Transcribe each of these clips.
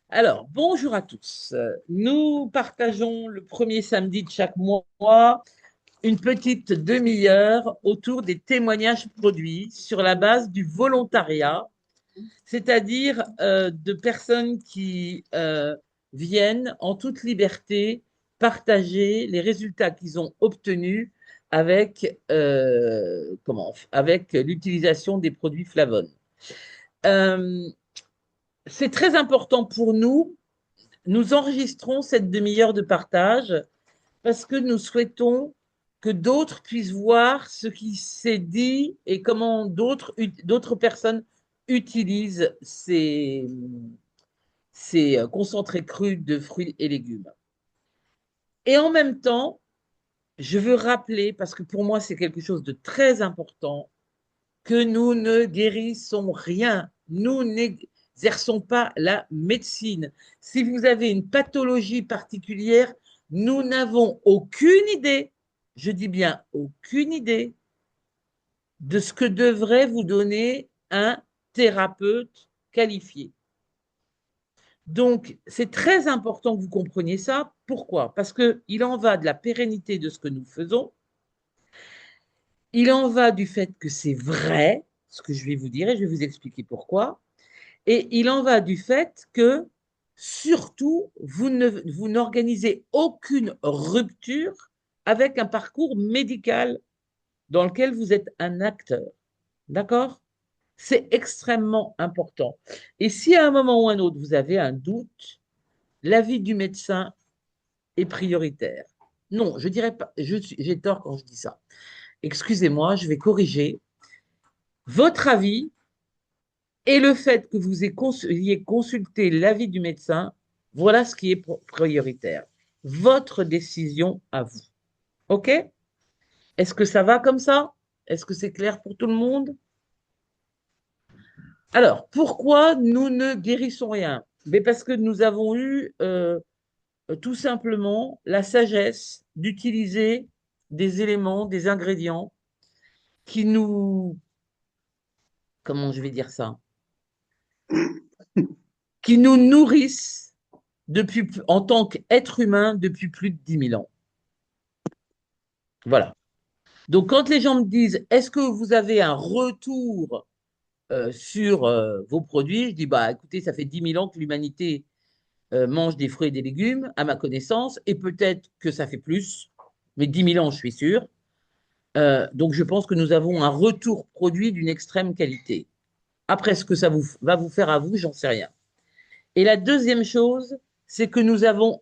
Alors, bonjour à tous. Nous partageons le premier samedi de chaque mois une petite demi-heure autour des témoignages produits sur la base du volontariat, c'est-à-dire de personnes qui viennent en toute liberté partager les résultats qu'ils ont obtenus avec l'utilisation des produits Flavon. Euh, c'est très important pour nous. Nous enregistrons cette demi-heure de partage parce que nous souhaitons que d'autres puissent voir ce qui s'est dit et comment d'autres personnes utilisent ces concentrés crus de fruits et légumes. Et en même temps, je veux rappeler, parce que pour moi c'est quelque chose de très important, que nous ne guérissons rien. Nous n'exerçons pas la médecine. Si vous avez une pathologie particulière, nous n'avons aucune idée, je dis bien aucune idée, de ce que devrait vous donner un thérapeute qualifié. Donc, c'est très important que vous compreniez ça. Pourquoi? Parce qu'il en va de la pérennité de ce que nous faisons. Il en va du fait que c'est vrai, ce que je vais vous dire, et je vais vous expliquer pourquoi. Et il en va du fait que, surtout, vous n'organisez aucune rupture avec un parcours médical dans lequel vous êtes un acteur. D'accord? C'est extrêmement important. Et si à un moment ou un autre, vous avez un doute, l'avis du médecin est prioritaire. Non, je dirais pas, j'ai tort quand je dis ça. Excusez-moi, je vais corriger. Votre avis et le fait que vous ayez consulté l'avis du médecin, voilà ce qui est prioritaire. Votre décision à vous. OK? Est-ce que ça va comme ça? Est-ce que c'est clair pour tout le monde? Alors, pourquoi nous ne guérissons rien? Mais parce que nous avons eu tout simplement la sagesse d'utiliser des éléments, des ingrédients qui nous, comment je vais dire ça, qui nous nourrissent en tant qu'être humain depuis plus de 10 000 ans. Voilà. Donc, quand les gens me disent, est-ce que vous avez un retour sur vos produits? Je dis, bah, écoutez, ça fait 10 000 ans que l'humanité mange des fruits et des légumes, à ma connaissance, et peut-être que ça fait plus, mais 10 000 ans, je suis sûr. Donc, je pense que nous avons un retour produit d'une extrême qualité. Après, ce que ça va vous faire à vous, j'en sais rien. Et la deuxième chose, c'est que nous avons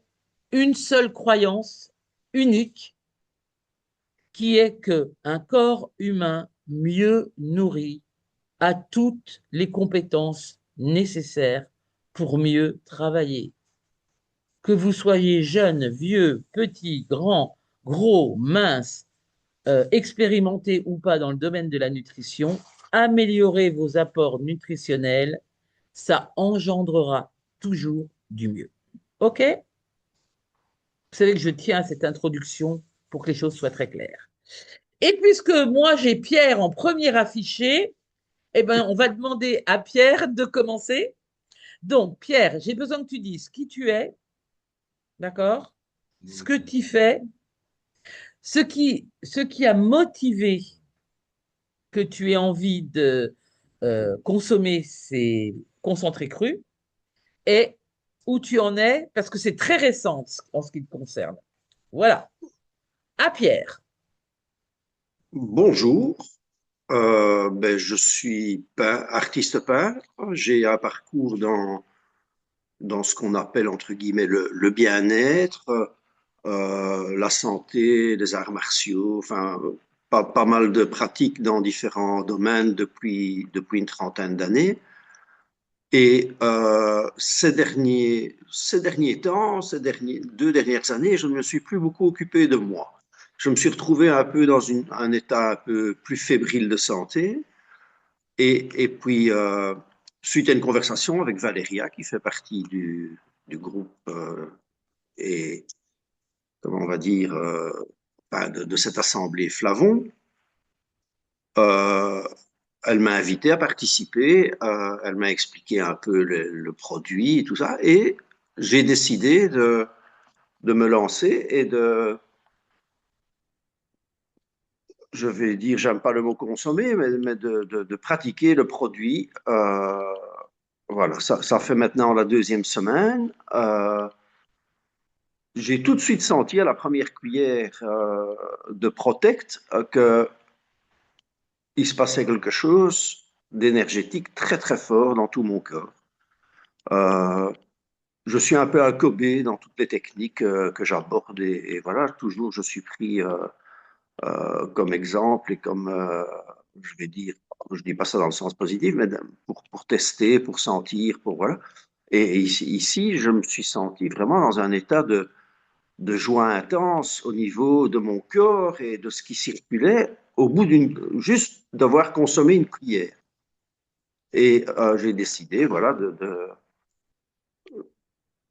une seule croyance unique qui est qu'un corps humain mieux nourri a toutes les compétences nécessaires pour mieux travailler. Que vous soyez jeune, vieux, petit, grand, gros, mince, expérimenté ou pas dans le domaine de la nutrition, améliorer vos apports nutritionnels, ça engendrera toujours du mieux. OK? Vous savez que je tiens à cette introduction pour que les choses soient très claires. Et puisque moi j'ai Pierre en premier affiché, eh ben, on va demander à Pierre de commencer. Donc, Pierre, j'ai besoin que tu dises qui tu es, d'accord? Ce que tu fais, ce qui a motivé que tu aies envie de consommer ces concentrés crus et où tu en es, parce que c'est très récent en ce qui te concerne. Voilà. À Pierre. Bonjour, je suis artiste peintre. J'ai un parcours dans ce qu'on appelle entre guillemets le bien-être, la santé, les arts martiaux, enfin pas mal de pratiques dans différents domaines depuis une trentaine d'années. Et ces derniers temps, ces 2 dernières années, je ne me suis plus beaucoup occupé de moi. Je me suis retrouvé un peu dans un état un peu plus fébrile de santé. Et puis, suite à une conversation avec Valéria, qui fait partie du groupe et, comment on va dire, de cette assemblée Flavon, euh, elle m'a invité à participer, elle m'a expliqué un peu le produit et tout ça, et j'ai décidé de me lancer et je vais dire, j'aime pas le mot consommer, mais de pratiquer le produit. Voilà, ça fait maintenant la deuxième semaine. J'ai tout de suite senti à la première cuillère de Protect que il se passait quelque chose d'énergétique très très fort dans tout mon corps. Euh, je suis un peu un Kobe dans toutes les techniques que j'aborde et voilà, toujours je suis pris comme exemple et comme, je vais dire, je dis pas ça dans le sens positif, mais pour tester, pour sentir, pour voilà. Et ici, je me suis senti vraiment dans un état de joie intense au niveau de mon corps et de ce qui circulait au bout juste d'avoir consommé une cuillère. Et j'ai décidé, voilà,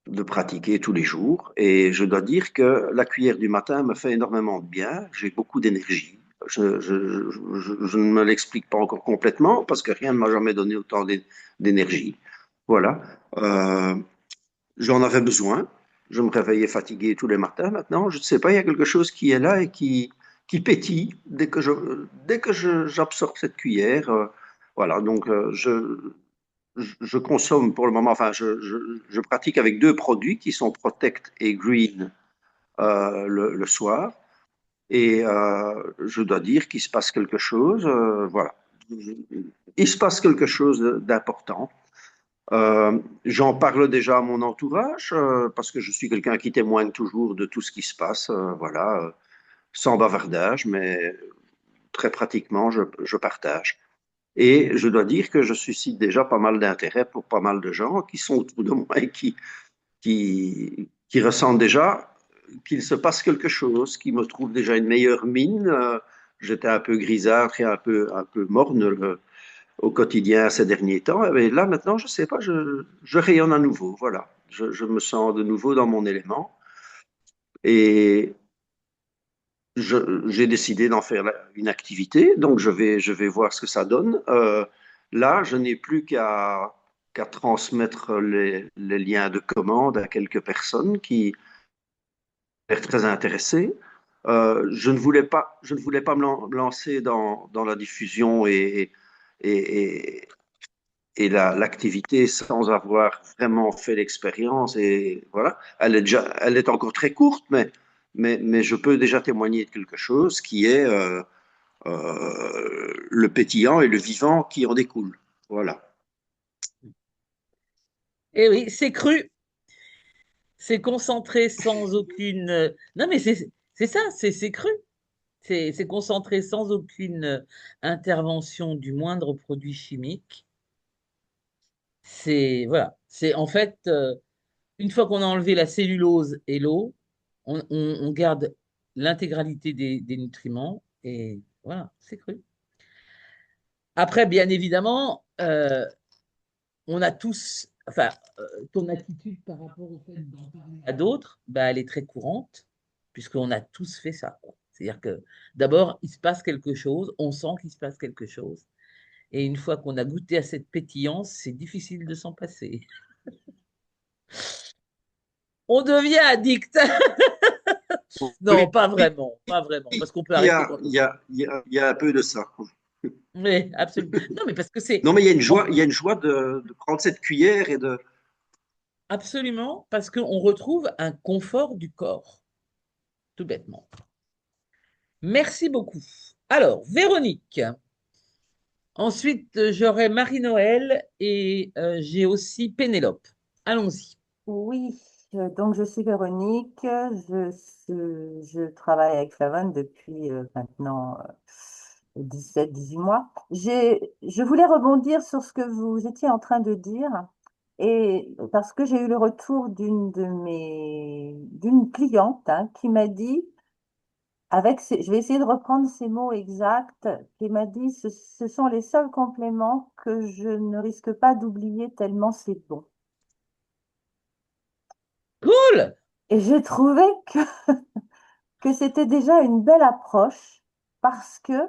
de pratiquer tous les jours. Et je dois dire que la cuillère du matin me fait énormément de bien. J'ai beaucoup d'énergie. Je ne me l'explique pas encore complètement parce que rien ne m'a jamais donné autant d'énergie. Voilà. Euh, J'en avais besoin. Je me réveillais fatigué tous les matins. Maintenant, je ne sais pas, il y a quelque chose qui est là et qui pétille dès que j'absorbe cette cuillère. Voilà, donc je consomme pour le moment, enfin, je pratique avec deux produits qui sont Protect et Green le soir. Et je dois dire qu'il se passe quelque chose. Voilà. Il se passe quelque chose d'important. J'en parle déjà à mon entourage parce que je suis quelqu'un qui témoigne toujours de tout ce qui se passe, voilà, sans bavardage, mais très pratiquement, je partage. Et je dois dire que je suscite déjà pas mal d'intérêt pour pas mal de gens qui sont autour de moi et qui ressentent déjà qu'il se passe quelque chose, qui me trouvent déjà une meilleure mine. J'étais un peu grisâtre et un peu morne au quotidien ces derniers temps. Mais là, maintenant, je sais pas, je rayonne à nouveau. Voilà. Je me sens de nouveau dans mon élément. Et j'ai décidé d'en faire une activité, donc je vais voir ce que ça donne. Là, je n'ai plus qu'à transmettre les liens de commande à quelques personnes qui sont très intéressées. Je ne voulais pas me lancer dans la diffusion et, l'activité sans avoir vraiment fait l'expérience. Et voilà, elle est encore très courte, mais je peux déjà témoigner de quelque chose qui est le pétillant et le vivant qui en découle. Voilà. Et oui, c'est cru, c'est concentré sans aucune. Non, mais c'est ça, c'est cru. C'est concentré sans aucune intervention du moindre produit chimique. C'est voilà, c'est en fait une fois qu'on a enlevé la cellulose et l'eau, on garde l'intégralité des nutriments et voilà, c'est cru. Après, bien évidemment, on a tous, enfin, ton attitude par rapport au fait d'en parler à d'autres, bah, elle est très courante, puisqu'on a tous fait ça, quoi. C'est-à-dire que d'abord, il se passe quelque chose, on sent qu'il se passe quelque chose, et une fois qu'on a goûté à cette pétillance, c'est difficile de s'en passer. On devient addict. Non, Oui, pas vraiment, pas vraiment, parce qu'on peut arrêter quand on veut. il y a un peu de ça. Oui, absolument. Non, mais parce que c'est Non, mais il y a une joie de prendre cette cuillère et de. absolument parce qu'on retrouve un confort du corps, tout bêtement. Merci beaucoup. Alors, Véronique. Ensuite, j'aurai Marie-Noël et j'ai aussi Pénélope. Allons-y. Oui, donc je suis Véronique, je travaille avec Flavon depuis maintenant 17-18 mois. Je voulais rebondir sur ce que vous étiez en train de dire, et parce que j'ai eu le retour d'une cliente hein, qui m'a dit, je vais essayer de reprendre ces mots exacts, qui m'a dit, ce sont les seuls compléments que je ne risque pas d'oublier tellement c'est bon. Cool! Et j'ai trouvé que c'était déjà une belle approche parce que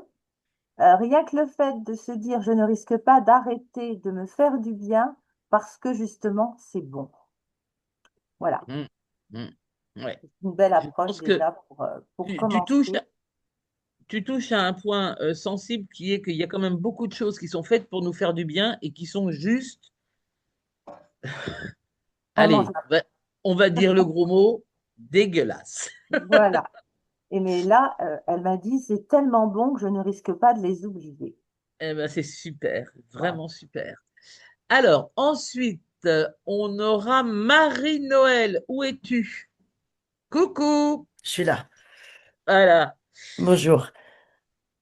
Rien que le fait de se dire, je ne risque pas d'arrêter de me faire du bien parce que justement, c'est bon. Voilà, Mm, mm, ouais. une belle Je approche pense que déjà pour tu touches, commencer. tu touches à un point sensible qui est qu'il y a quand même beaucoup de choses qui sont faites pour nous faire du bien et qui sont juste, allez, Immangeable. on va dire le gros mot, dégueulasse. Voilà. Et mais là, elle m'a dit, c'est tellement bon que je ne risque pas de les oublier. Eh ben, c'est super, Voilà. vraiment super. Alors, ensuite, on aura Marie-Noël. Où es-tu? Coucou. Je suis là. Voilà. Bonjour.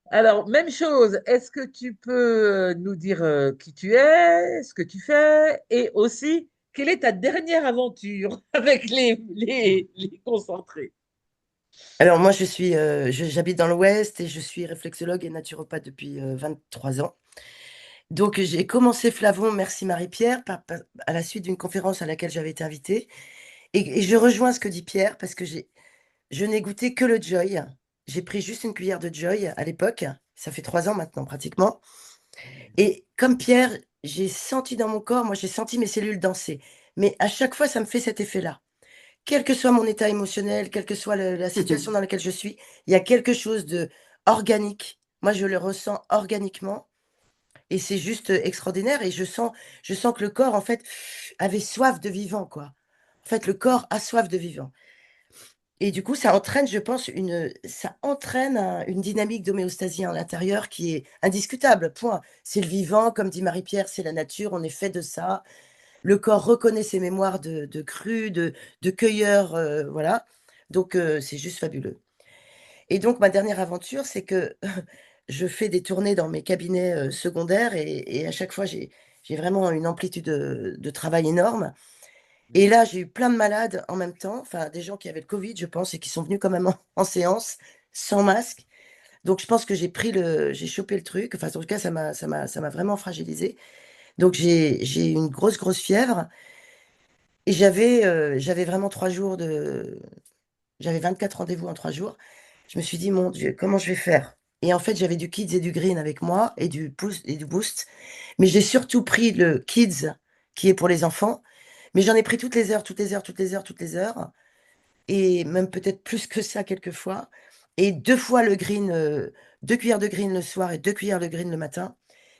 Alors, même chose, est-ce que tu peux nous dire qui tu es, ce que tu fais, et aussi, quelle est ta dernière aventure avec les concentrés? Alors moi, j'habite dans l'Ouest et je suis réflexologue et naturopathe depuis 23 ans. Donc j'ai commencé Flavon, merci Marie-Pierre, à la suite d'une conférence à laquelle j'avais été invitée. Et je rejoins ce que dit Pierre parce que je n'ai goûté que le Joy. J'ai pris juste une cuillère de Joy à l'époque. Ça fait 3 ans maintenant pratiquement. Et comme Pierre, j'ai senti dans mon corps, moi j'ai senti mes cellules danser. Mais à chaque fois, ça me fait cet effet-là. Quel que soit mon état émotionnel, quelle que soit la situation dans laquelle je suis, il y a quelque chose de organique. Moi, je le ressens organiquement et c'est juste extraordinaire. Et je sens que le corps, en fait, avait soif de vivant, quoi. En fait, le corps a soif de vivant. Et du coup, ça entraîne, je pense, une dynamique d'homéostasie à l'intérieur qui est indiscutable. Point. C'est le vivant, comme dit Marie-Pierre, c'est la nature, on est fait de ça. Le corps reconnaît ses mémoires de cru, de cueilleur, voilà. Donc, c'est juste fabuleux. Et donc, ma dernière aventure, c'est que je fais des tournées dans mes cabinets secondaires et à chaque fois, j'ai vraiment une amplitude de travail énorme. Et là, j'ai eu plein de malades en même temps, enfin, des gens qui avaient le Covid, je pense, et qui sont venus quand même en séance, sans masque. Donc, je pense que j'ai chopé le truc. Enfin, en tout cas, ça m'a vraiment fragilisé. Donc, j'ai eu une grosse fièvre. Et j'avais vraiment 3 jours j'avais 24 rendez-vous en 3 jours. Je me suis dit, mon Dieu, comment je vais faire? Et en fait, j'avais du Kids et du Green avec moi et du Boost. Mais j'ai surtout pris le Kids qui est pour les enfants. Mais j'en ai pris toutes les heures, toutes les heures, toutes les heures, toutes les heures. Et même peut-être plus que ça quelquefois. Et 2 fois le Green, 2 cuillères de Green le soir et 2 cuillères de Green le matin.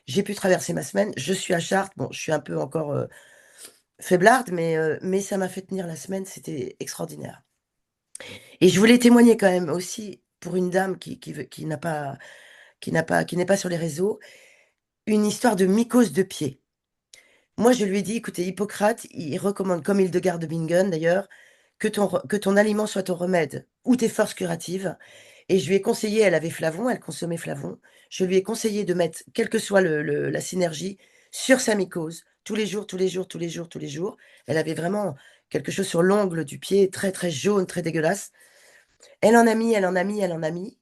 J'ai pu traverser ma semaine. Je suis à Chartres. Bon, je suis un peu encore faiblarde, mais ça m'a fait tenir la semaine, c'était extraordinaire. Et je voulais témoigner quand même aussi pour une dame qui n'est pas sur les réseaux, une histoire de mycose de pied. Moi, je lui ai dit, écoutez, Hippocrate, il recommande, comme Hildegarde de Bingen d'ailleurs, que ton aliment soit ton remède ou tes forces curatives. Et je lui ai conseillé, elle avait Flavon, elle consommait Flavon. Je lui ai conseillé de mettre, quelle que soit la synergie, sur sa mycose, tous les jours, tous les jours, tous les jours, tous les jours. Elle avait vraiment quelque chose sur l'ongle du pied, très, très jaune, très dégueulasse. Elle en a mis, elle en a mis, elle en a mis.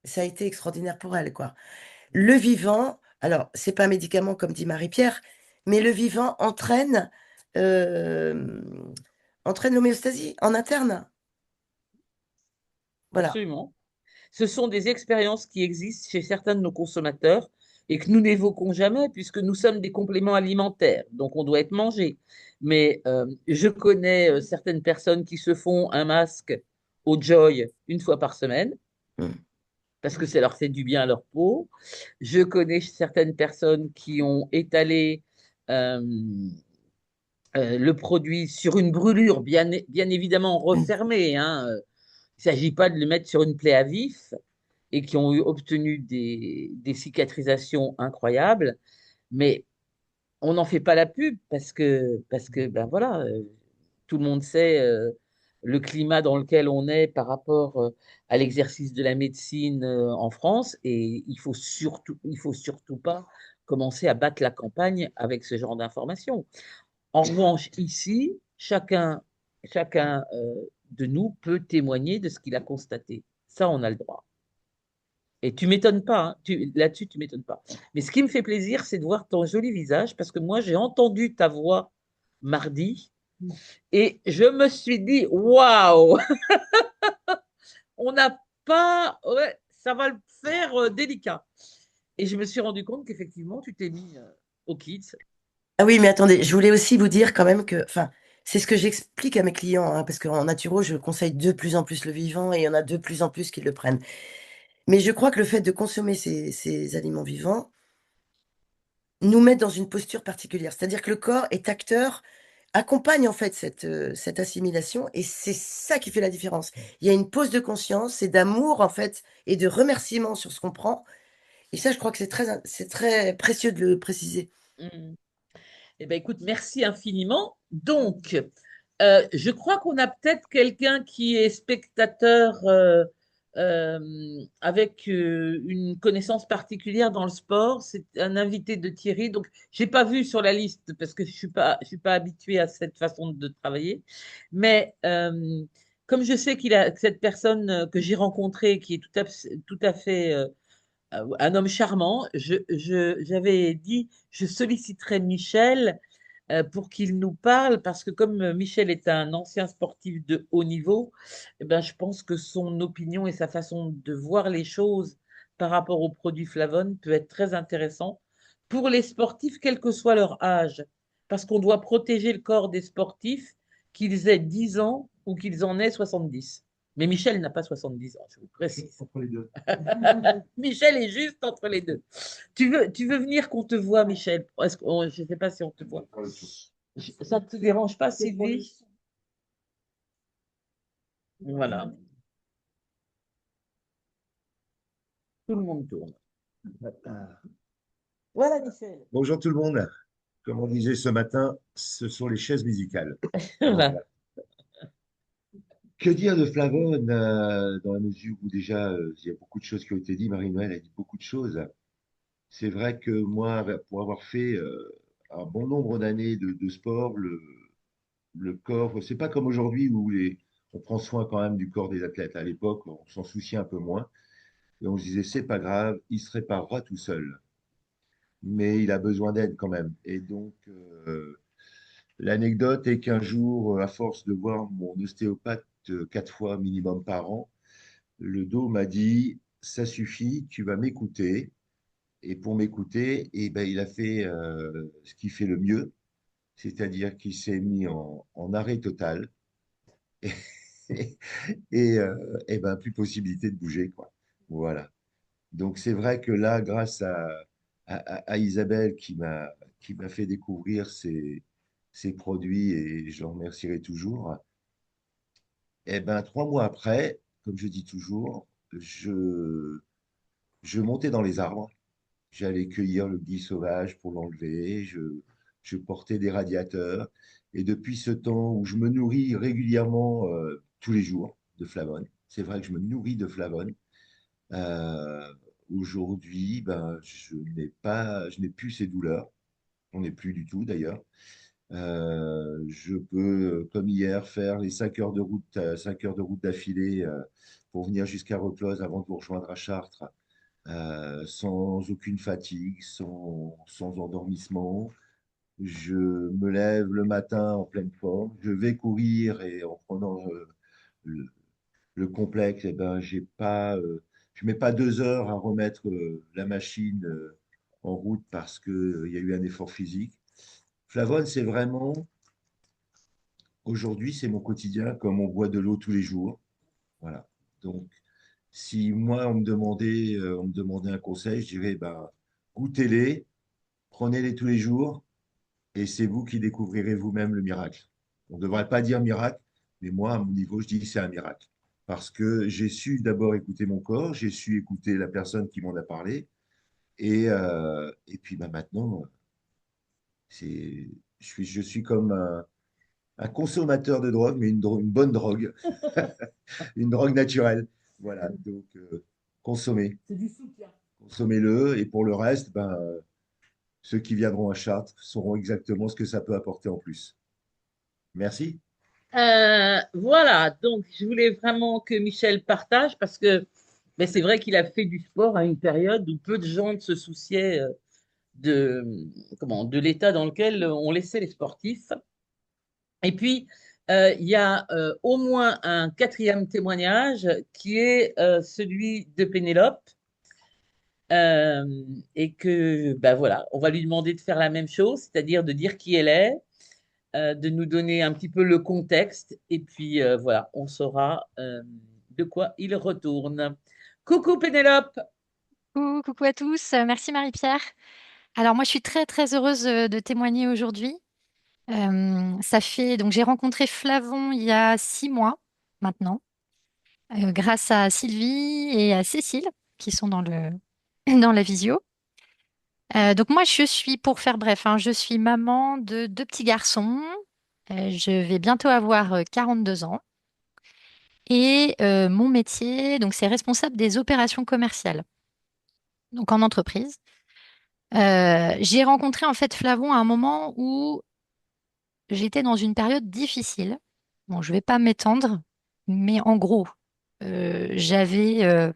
Ça a été extraordinaire pour elle, quoi. Le vivant, alors, c'est pas un médicament comme dit Marie-Pierre, mais le vivant euh, entraîne l'homéostasie en interne. Voilà. Absolument. Ce sont des expériences qui existent chez certains de nos consommateurs et que nous n'évoquons jamais puisque nous sommes des compléments alimentaires, donc on doit être mangé. Mais je connais certaines personnes qui se font un masque au Joy une fois par semaine Mm. parce que ça leur fait du bien à leur peau. Je connais certaines personnes qui ont étalé euh, le produit sur une brûlure, bien évidemment refermée, hein. Il ne s'agit pas de le mettre sur une plaie à vif et qui ont obtenu des cicatrisations incroyables, mais on n'en fait pas la pub parce que ben voilà, tout le monde sait le climat dans lequel on est par rapport à l'exercice de la médecine en France et il faut surtout pas commencer à battre la campagne avec ce genre d'informations. En revanche, ici, chacun de nous peut témoigner de ce qu'il a constaté. Ça, on a le droit. Et tu m'étonnes pas, hein, là-dessus, tu m'étonnes pas. Mais ce qui me fait plaisir, c'est de voir ton joli visage, parce que moi, j'ai entendu ta voix mardi, et je me suis dit, waouh, on n'a pas, ouais, ça va le faire délicat. Et je me suis rendu compte qu'effectivement, tu t'es mis au kit. Ah oui, mais attendez, je voulais aussi vous dire quand même que, enfin, c'est ce que j'explique à mes clients, hein, parce qu'en naturo, je conseille de plus en plus le vivant et il y en a de plus en plus qui le prennent. Mais je crois que le fait de consommer ces aliments vivants nous met dans une posture particulière. C'est-à-dire que le corps est acteur, accompagne en fait cette assimilation et c'est ça qui fait la différence. Il y a une pause de conscience et d'amour en fait et de remerciement sur ce qu'on prend. Et ça, je crois que c'est très précieux de le préciser. Mm. Eh bien, écoute, merci infiniment. Donc, je crois qu'on a peut-être quelqu'un qui est spectateur avec une connaissance particulière dans le sport. C'est un invité de Thierry. Donc, j'ai pas vu sur la liste parce que je suis pas habituée à cette façon de travailler. Mais comme je sais qu'il a cette personne que j'ai rencontrée qui est tout à fait un homme charmant. J'avais dit, je solliciterai Michel pour qu'il nous parle, parce que comme Michel est un ancien sportif de haut niveau, eh ben, je pense que son opinion et sa façon de voir les choses par rapport aux produits Flavone peut être très intéressant pour les sportifs, quel que soit leur âge, parce qu'on doit protéger le corps des sportifs, qu'ils aient 10 ans ou qu'ils en aient 70. Mais Michel n'a pas 70 ans, je vous précise. Entre les deux. Michel est juste entre les deux. Tu veux venir qu'on te voit, Michel? Je ne sais pas si on te voit. Ça ne te dérange pas, Sylvie? Voilà, tout le monde tourne. Voilà, Michel. Bonjour tout le monde. Comme on disait ce matin, ce sont les chaises musicales. Voilà. Voilà. Que dire de Flavone dans la mesure où déjà il y a beaucoup de choses qui ont été dites. Marie-Noël a dit beaucoup de choses. C'est vrai que moi, pour avoir fait un bon nombre d'années de sport, le corps, c'est pas comme aujourd'hui où on prend soin quand même du corps des athlètes. À l'époque, on s'en souciait un peu moins. Et on se disait, c'est pas grave, il se réparera tout seul. Mais il a besoin d'aide quand même. Et donc, l'anecdote est qu'un jour, à force de voir mon ostéopathe 4 fois minimum par an, le dos m'a dit, ça suffit, tu vas m'écouter. Et pour m'écouter, eh ben, il a fait ce qu'il fait le mieux, c'est-à-dire qu'il s'est mis en arrêt total et ben, plus possibilité de bouger, quoi. Voilà. Donc c'est vrai que là, grâce à Isabelle qui m'a fait découvrir ces produits et je l'en remercierai toujours, et ben 3 mois après, comme je dis toujours, je montais dans les arbres, j'allais cueillir le gui sauvage pour l'enlever, je portais des radiateurs et depuis ce temps où je me nourris régulièrement tous les jours de Flavone, c'est vrai que je me nourris de Flavone. Euh, Aujourd'hui, ben, je n'ai plus ces douleurs. On n'est plus du tout d'ailleurs. Je peux, comme hier, faire les 5 heures de route, 5 heures de route d'affilée pour venir jusqu'à Reclose avant de vous rejoindre à Chartres, sans aucune fatigue, sans endormissement. Je me lève le matin en pleine forme. Je vais courir et en prenant le, le complexe, eh ben, je mets pas 2 heures à remettre la machine en route parce qu'il y a eu un effort physique. Flavone, c'est vraiment, aujourd'hui, c'est mon quotidien comme on boit de l'eau tous les jours. Voilà. Donc, si moi, on me demandait un conseil, je dirais, ben, goûtez-les, prenez-les tous les jours et c'est vous qui découvrirez vous-même le miracle. On ne devrait pas dire miracle, mais moi, à mon niveau, je dis que c'est un miracle. Parce que j'ai su d'abord écouter mon corps, j'ai su écouter la personne qui m'en a parlé, et puis bah, maintenant, je suis comme un consommateur de drogue, mais une bonne drogue, une drogue naturelle. Voilà, donc consommez, C'est du soutien. consommez-le, et pour le reste, ben, ceux qui viendront à Chartres sauront exactement ce que ça peut apporter en plus. Merci. Voilà, donc je voulais vraiment que Michel partage parce que mais c'est vrai qu'il a fait du sport à une période où peu de gens se souciaient de, de l'état dans lequel on laissait les sportifs. Et puis, il y a au moins un quatrième témoignage qui est celui de Pénélope, euh, et que, ben voilà, on va lui demander de faire la même chose, c'est-à-dire de dire qui elle est, de nous donner un petit peu le contexte, et puis voilà, on saura de quoi il retourne. Coucou Pénélope. Coucou à tous, merci Marie-Pierre. Alors moi je suis très très heureuse de témoigner aujourd'hui. Ça fait donc j'ai rencontré Flavon il y a 6 mois maintenant, grâce à Sylvie et à Cécile qui sont dans le dans la visio. Donc moi je suis, pour faire bref, hein, je suis maman de 2 petits garçons. Je vais bientôt avoir 42 ans et mon métier donc c'est responsable des opérations commerciales donc en entreprise. J'ai rencontré en fait Flavon à un moment où j'étais dans une période difficile. Bon, je vais pas m'étendre, mais en gros, j'avais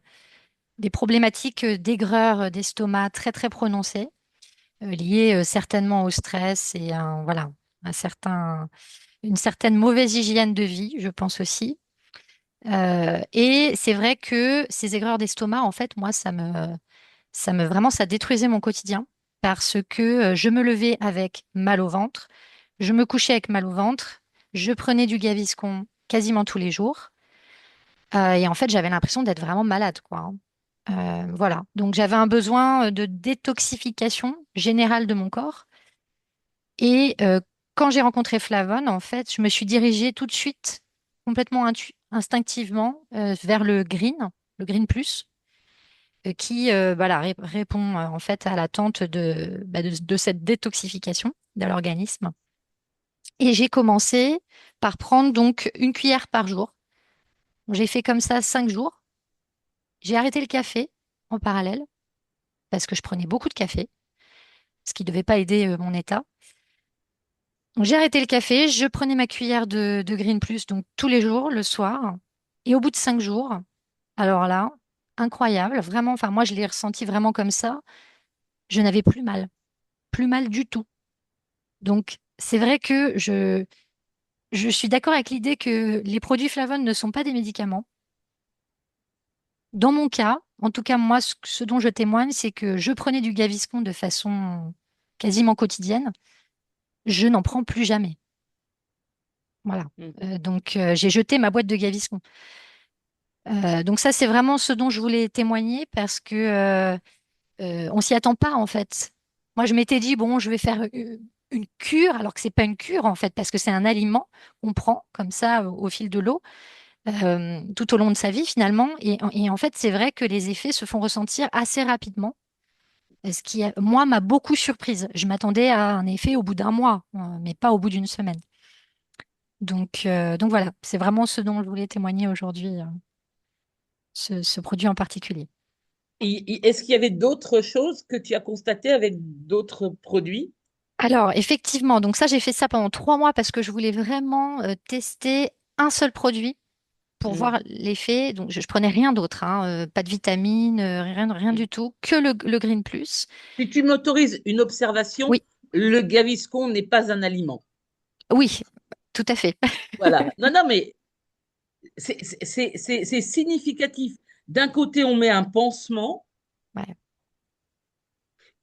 des problématiques d'aigreur d'estomac très très prononcées, liées certainement au stress et voilà, un une certaine mauvaise hygiène de vie, je pense aussi. Et c'est vrai que ces aigreurs d'estomac, en fait, moi, vraiment, ça détruisait mon quotidien parce que je me levais avec mal au ventre, je me couchais avec mal au ventre, je prenais du Gaviscon quasiment tous les jours, et en fait, j'avais l'impression d'être vraiment malade, quoi, hein. Voilà. Donc, j'avais un besoin de détoxification générale de mon corps. Et quand j'ai rencontré Flavon, en fait, je me suis dirigée tout de suite, complètement instinctivement, vers le Green Plus qui voilà, répond en fait à l'attente de cette détoxification de l'organisme. Et j'ai commencé par prendre donc une cuillère par jour. J'ai fait comme ça 5 jours. J'ai arrêté le café en parallèle parce que je prenais beaucoup de café, ce qui ne devait pas aider mon état. Donc, j'ai arrêté le café, je prenais ma cuillère de Green Plus donc tous les jours, le soir. Et au bout de 5 jours, alors là, incroyable, vraiment, enfin moi je l'ai ressenti vraiment comme ça, je n'avais plus mal du tout. Donc, c'est vrai que je suis d'accord avec l'idée que les produits flavones ne sont pas des médicaments. Dans mon cas, en tout cas, moi, ce dont je témoigne, c'est que je prenais du Gaviscon de façon quasiment quotidienne. Je n'en prends plus jamais. Voilà. Mhm. Donc, j'ai jeté ma boîte de Gaviscon. Donc, ça, c'est vraiment ce dont je voulais témoigner parce que on s'y attend pas, en fait. Moi, je m'étais dit, bon, je vais faire une cure, alors que c'est pas une cure, en fait, parce que c'est un aliment qu'on prend comme ça au fil de l'eau tout au long de sa vie, finalement. Et en fait, c'est vrai que les effets se font ressentir assez rapidement, ce qui, moi, m'a beaucoup surprise. Je m'attendais à un effet au bout d'un mois, mais pas au bout d'une semaine. Donc voilà, c'est vraiment ce dont je voulais témoigner aujourd'hui, ce produit en particulier. Est-ce qu'il y avait d'autres choses que tu as constatées avec d'autres produits? Alors, effectivement, donc ça, j'ai fait ça pendant 3 mois parce que je voulais vraiment tester un seul produit pour Mm. voir l'effet. Donc, je prenais rien d'autre, hein, pas de vitamines, rien Mm. du tout, que le Green Plus. Si tu m'autorises une observation, Oui, le Gaviscon n'est pas un aliment. oui, tout à fait. Voilà. Non, non, mais c'est significatif. D'un côté, on met un pansement Ouais.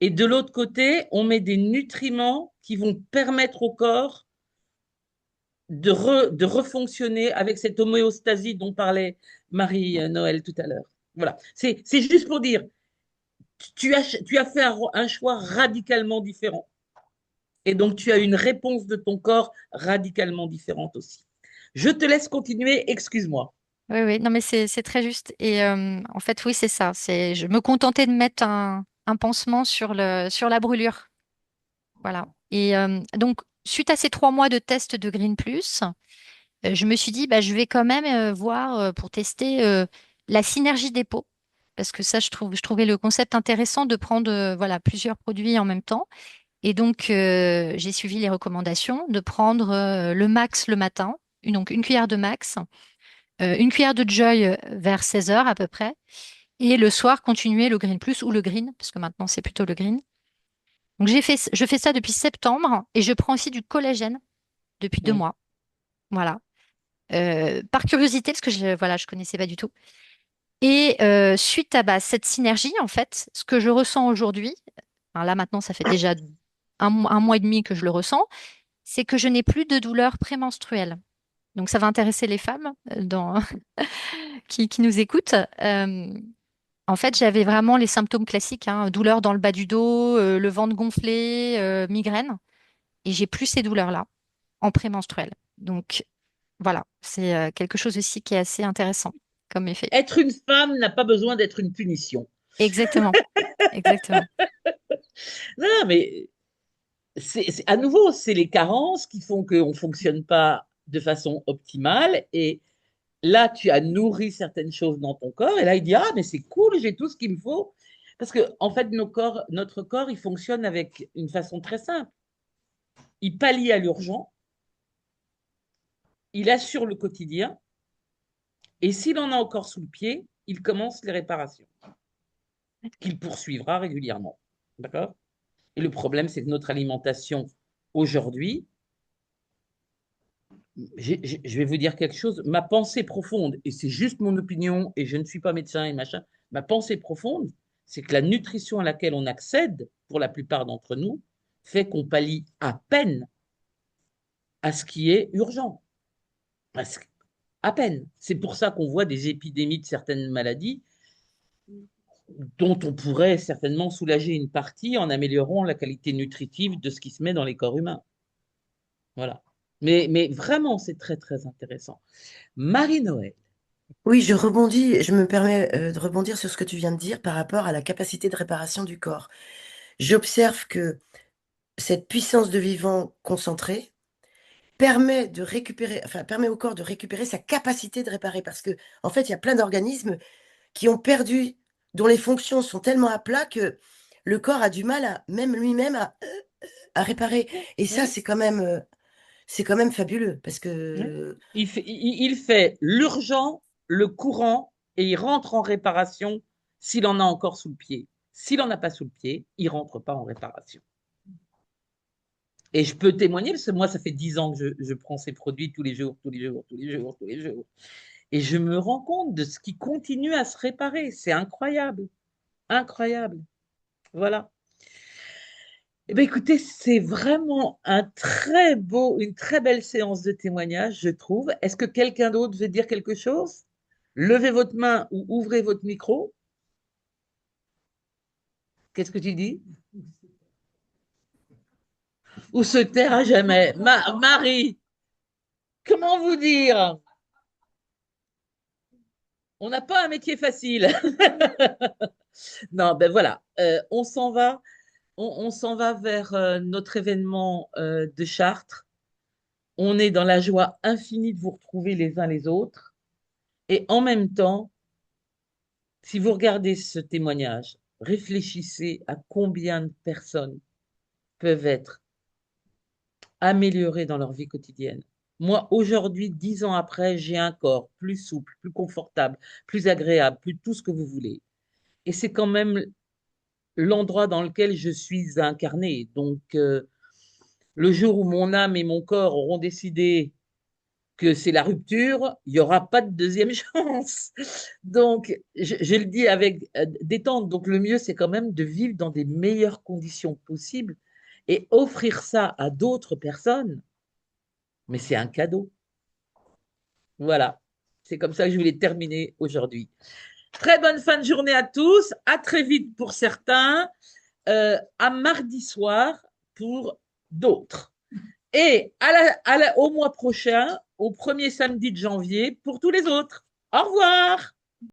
et de l'autre côté, on met des nutriments qui vont permettre au corps de refonctionner avec cette homéostasie dont parlait Marie-Noël tout à l'heure. Voilà. C'est juste pour dire, tu as fait un choix radicalement différent. Et donc, tu as une réponse de ton corps radicalement différente aussi. Je te laisse continuer, excuse-moi. Oui, oui, non, mais c'est très juste. Et en fait, oui, c'est ça. Je me contentais de mettre un pansement sur la brûlure. Voilà. Et donc, suite à ces 3 mois de test de Green Plus, je me suis dit, bah, je vais quand même voir pour tester la synergie des peaux. Parce que ça, je trouvais le concept intéressant de prendre voilà, plusieurs produits en même temps. Et donc, j'ai suivi les recommandations de prendre le max le matin, donc une cuillère de max, une cuillère de Joy vers 16 heures à peu près, et le soir, continuer le Green Plus ou le Green, parce que maintenant, c'est plutôt le Green. Donc, je fais ça depuis septembre et je prends aussi du collagène depuis 2 mois. Voilà. Par curiosité, parce que voilà, je connaissais pas du tout. Et suite à cette synergie, en fait, ce que je ressens aujourd'hui, enfin, là maintenant, ça fait déjà un mois et demi que je le ressens, c'est que je n'ai plus de douleur prémenstruelle. Donc ça va intéresser les femmes qui nous écoutent. En fait, j'avais vraiment les symptômes classiques, hein, douleur dans le bas du dos, le ventre gonflé, migraine, et j'ai plus ces douleurs-là en prémenstruel. Donc voilà, c'est quelque chose aussi qui est assez intéressant comme effet. Être une femme n'a pas besoin d'être une punition. Exactement, exactement. Non, mais à nouveau, c'est les carences qui font qu'on ne fonctionne pas de façon optimale. Et là, tu as nourri certaines choses dans ton corps. Et là, il dit, ah, mais c'est cool, j'ai tout ce qu'il me faut. Parce que, en fait, notre corps, il fonctionne avec une façon très simple. Il pallie à l'urgent, il assure le quotidien. Et s'il en a encore sous le pied, il commence les réparations, qu'il poursuivra régulièrement. D'accord? Et le problème, c'est que notre alimentation aujourd'hui, je vais vous dire quelque chose, ma pensée profonde, et c'est juste mon opinion, et je ne suis pas médecin et machin, ma pensée profonde, c'est que la nutrition à laquelle on accède, pour la plupart d'entre nous, fait qu'on pallie à peine à ce qui est urgent. À peine. C'est pour ça qu'on voit des épidémies de certaines maladies dont on pourrait certainement soulager une partie en améliorant la qualité nutritive de ce qui se met dans les corps humains. Voilà. Mais vraiment, c'est très, très intéressant. Marie-Noël. Oui, je me permets de rebondir sur ce que tu viens de dire par rapport à la capacité de réparation du corps. J'observe que cette puissance de vivant concentrée permet de récupérer, enfin, permet au corps de récupérer sa capacité de réparer parce que, en fait, il y a plein d'organismes qui ont perdu, dont les fonctions sont tellement à plat que le corps a du mal à, même lui-même, à réparer. Et ça, Oui, c'est quand même fabuleux parce oui. que, Il fait l'urgent, le courant, et il rentre en réparation s'il en a encore sous le pied. S'il n'en a pas sous le pied, il ne rentre pas en réparation. Et je peux témoigner, parce que moi, ça fait 10 ans que je prends ces produits tous les jours, tous les jours, tous les jours, tous les jours. Et je me rends compte de ce qui continue à se réparer. C'est incroyable. Incroyable. Voilà. Eh bien, écoutez, c'est vraiment une très belle séance de témoignage, je trouve. Est-ce que quelqu'un d'autre veut dire quelque chose? Levez votre main ou ouvrez votre micro. Qu'est-ce que tu dis? Ou se taire à jamais. Marie, comment vous dire? On n'a pas un métier facile. Non, ben voilà, on s'en va. On s'en va vers notre événement de Chartres. On est dans la joie infinie de vous retrouver les uns les autres. Et en même temps, si vous regardez ce témoignage, réfléchissez à combien de personnes peuvent être améliorées dans leur vie quotidienne. Moi, aujourd'hui, 10 ans après, j'ai un corps plus souple, plus confortable, plus agréable, plus tout ce que vous voulez. Et c'est quand même l'endroit dans lequel je suis incarnée. Donc, le jour où mon âme et mon corps auront décidé que c'est la rupture, il n'y aura pas de deuxième chance. Donc, je le dis avec détente. Donc, le mieux, c'est quand même de vivre dans des meilleures conditions possibles et offrir ça à d'autres personnes. Mais c'est un cadeau. Voilà. C'est comme ça que je voulais terminer aujourd'hui. Très bonne fin de journée à tous. À très vite pour certains. À mardi soir pour d'autres. Et au mois prochain, au premier samedi de janvier, pour tous les autres. Au revoir.